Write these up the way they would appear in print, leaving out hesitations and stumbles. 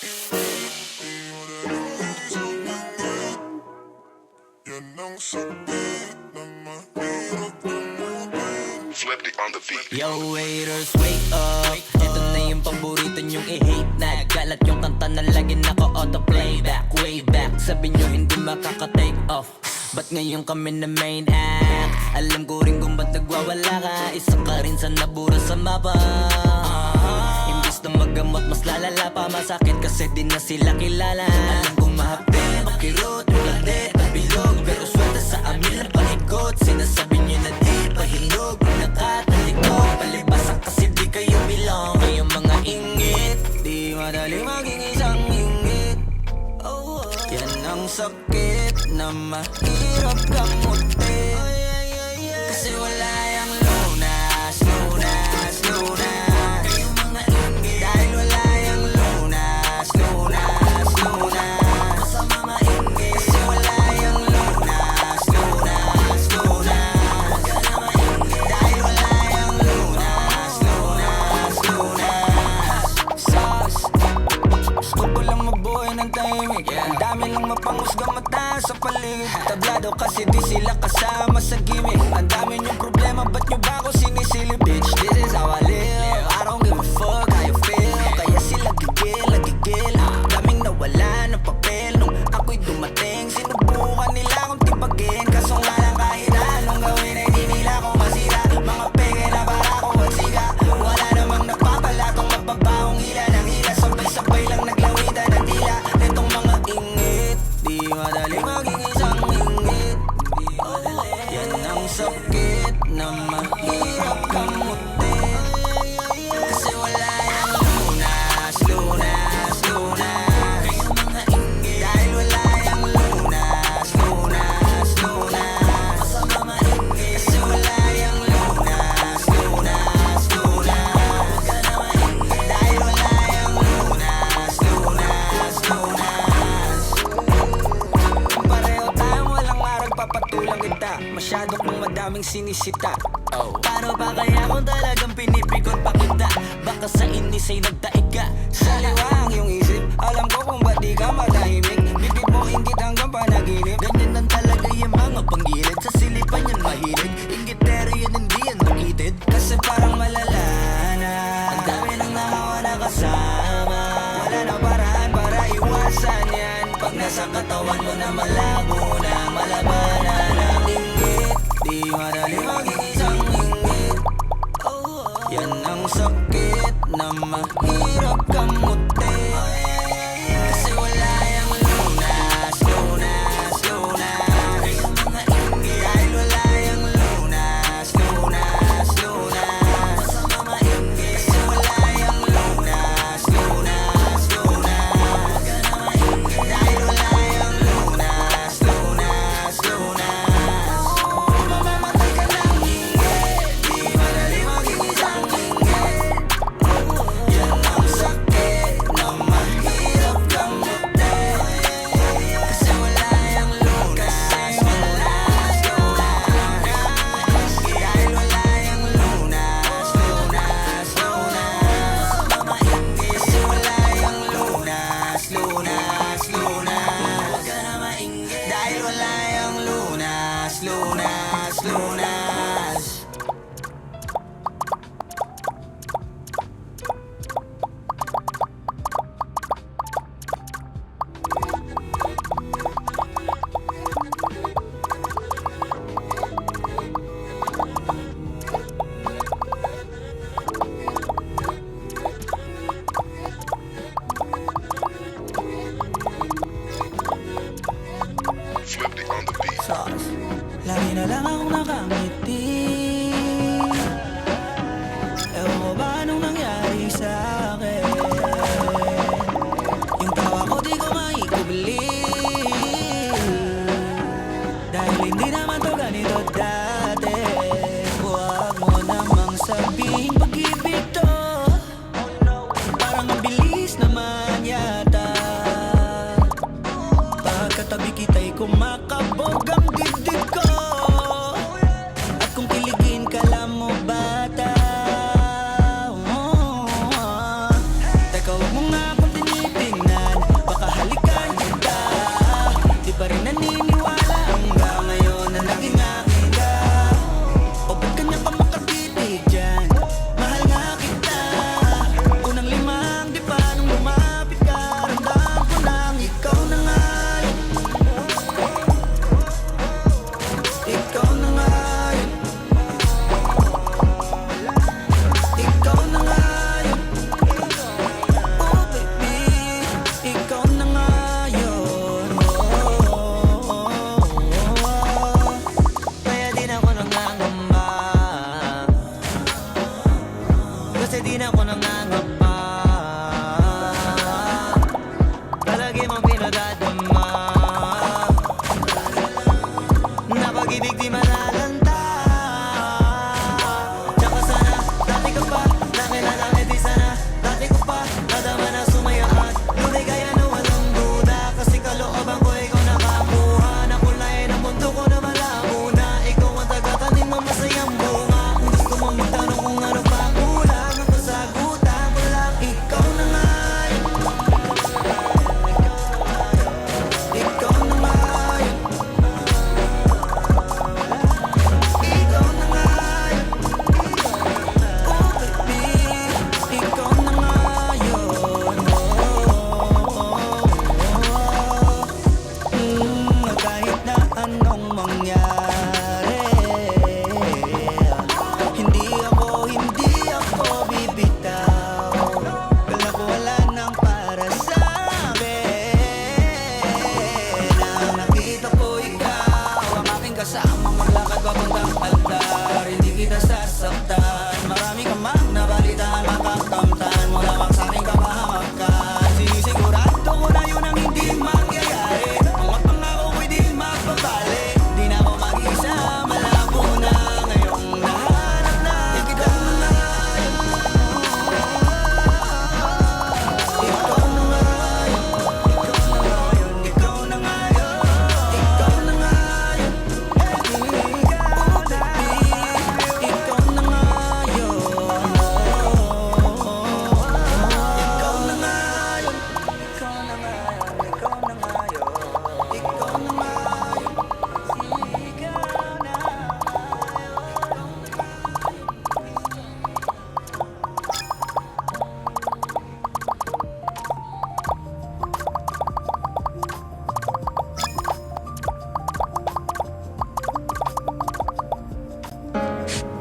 Yo haters, wake up. Ito na yung paborito nyong i-hate. Nagkalat yung kanta na lagi naka-auto-playback. Way back, sabi nyo hindi makaka-take off. Ba't ngayon kami na main act? Alam ko rin kung ba't nagwawala ka. Isa ka rin sa nabura sa mapa. Imbis na magamot, mas lalala pa. Masakit kasi di na sila kilala. Alam kong mahapin, makirot, ulate, bilog. Pero swerte sa amin lang paikot. Sinasabi nyo na di pahinog. Nakatalikod, palibasan kasi di kayo bilong. Kayong mga ingit, di madali maging isang ingit. Yan ang sakit na mahirap gamutin. Kasi wala yung lunas, lunas, lunas. Kayong mga ingit, dahil wala yung lunas, lunas, lunas. Sa mga ingit, kasi wala yung lunas, lunas, lunas. Huwag ka na maingit, dahil wala yung lunas, lunas, lunas. Sus, gusto ko lang mabuhay ng tahimik. Ang dami lang mapanghusga mata sa paligid. Tablado kasi di sila kasama sa gimmick. Ang dami niyong problema, ba't nyo ba ako sinisilip? Bitch, this is how I live. I don't give a fuck how you feel. Kaya sila gigil. Daming nawala ng papel nung ako'y dumating. Sinubukan nila akong tibagin, kaso nga lang kahit anong gawin ay di nila ako masira. Mga peke na para ako magsika. Wala namang napapalatong mababahong hila ng hila. Sabay-sabay lang naglawitan ng dila. Itong mga ingit, di madali maging isang ingit. Yan ang sakit na mahirap gamutin. Kasi wala yung lunas, lunas, lunas. Kayong mga ingit, dahil wala yung lunas, lunas, lunas. Sa mga ingit, kasi wala yung lunas, lunas, lunas. Huwag ka na maingit, dahil wala yung lunas, lunas, lunas. Kung pareho tayong walang araw papatulang kita. Masyado kong madaming sinisita. Paano ba kaya kung talagang pinipikon pa kita? Baka sa inis ay nagtaig ka. Saliwa ang iyong isip, alam ko kung ba't di ka matahimik. Bibig mo inggit hanggang panaginip. Ganyan lang talaga yung mga panggilid. Sa silipan yan mahilig. Inggitero yan, hindi yan makitid. Kasi parang malala na ang dami ng nakawa na kasama. Wala na paraan para iwasan yan. Pag nasa katawan mo na malabo na malabanan ang inggit. Di madali maging isang inggit. Yan ang sakit na mahirap gamutin. Kasi wala yung lunas, lunas, lunas. Kayong mga inggit, dahil wala yung lunas, lunas, lunas. Sa mga inggit, kasi wala yung lunas, lunas, lunas. Huwag ka na maingit, dahil wala yung lunas, lunas, lunas. Mamamatay ka lang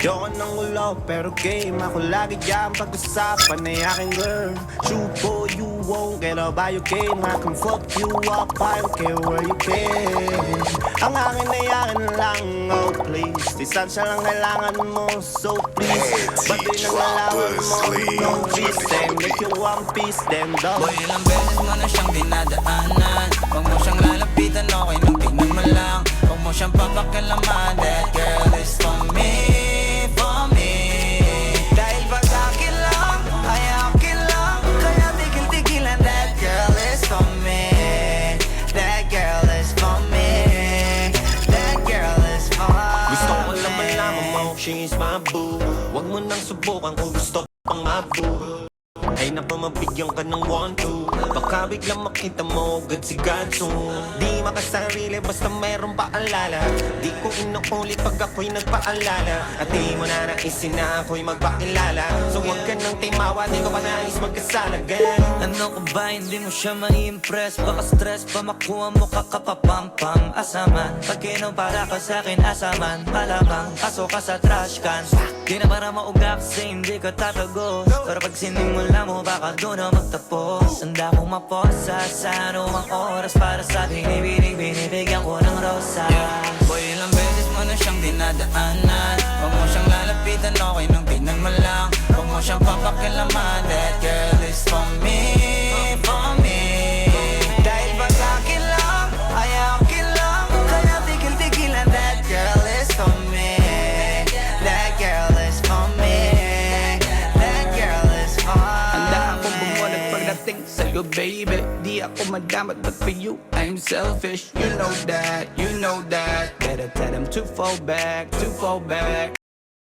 Yoko ng ulo pero game ako lagi dyan pag-usapan ay aking girl. Shoot for you won't get up by your game. I can fuck you up, I don't care where you came. Ang akin ay akin lang, oh please. Distansya lang kailangan mo, so please. Ba't di nang nalaman mo, no peace. Then if you want peace, then dog. Boy, ilang beses mo na siyang dinadaanan. Huwag mo siyang lalapitan, okay nang tingnan mo lang. Huwag mo siyang papakialaman. That girl is for me, for me. Dahil pag akin lang, ay akin lang. Kaya tigil-tigilan. That girl is for me. That girl is for me. That girl is for me. Gusto ko lang malaman mo, she's my boo. Huwag mo nang subukan kung gusto pang mabu. Ay napamabigyan ka ng 1-2. Baka biglang makita mo agad si Ganso. Di makasarili basta mayroong paalala. Di ko inuulit pag ako'y nagpaalala. At di mo na naisin na ako'y magpakilala. So huwag ka nang timawa, di ko pa nais magkasala girl. Ano ka ba, hindi mo siya mai-impress? Baka stress pa makuha mo kakapapampam. Asaman, pag kinumpara ka sa'kin asaman. Malamang kaso ka sa trash can. Di na para mauga kasi hindi ka tatagos. Pero pag sinimula mo baka doon na magtapos. Handa kong maposa sa anumang oras. Para sa binibining binibigyan ko ng rosa. Boy, ilang beses mo na siyang dinadaanan. Huwag mo siyang lalapitan, okay nang tingnan mo lang. Huwag mo siyang papakialaman. That girl is for me, for me. Dahil pag akin lang, ay akin lang. Kaya tigil-tigilan. That girl is for me. That girl is for me. That girl is for me. Handa akong bumulat pagdating sa'yo, baby. Di ako madamat, but for you, I'm selfish. You know that, you know that. Better tell them to fall back, to fall back.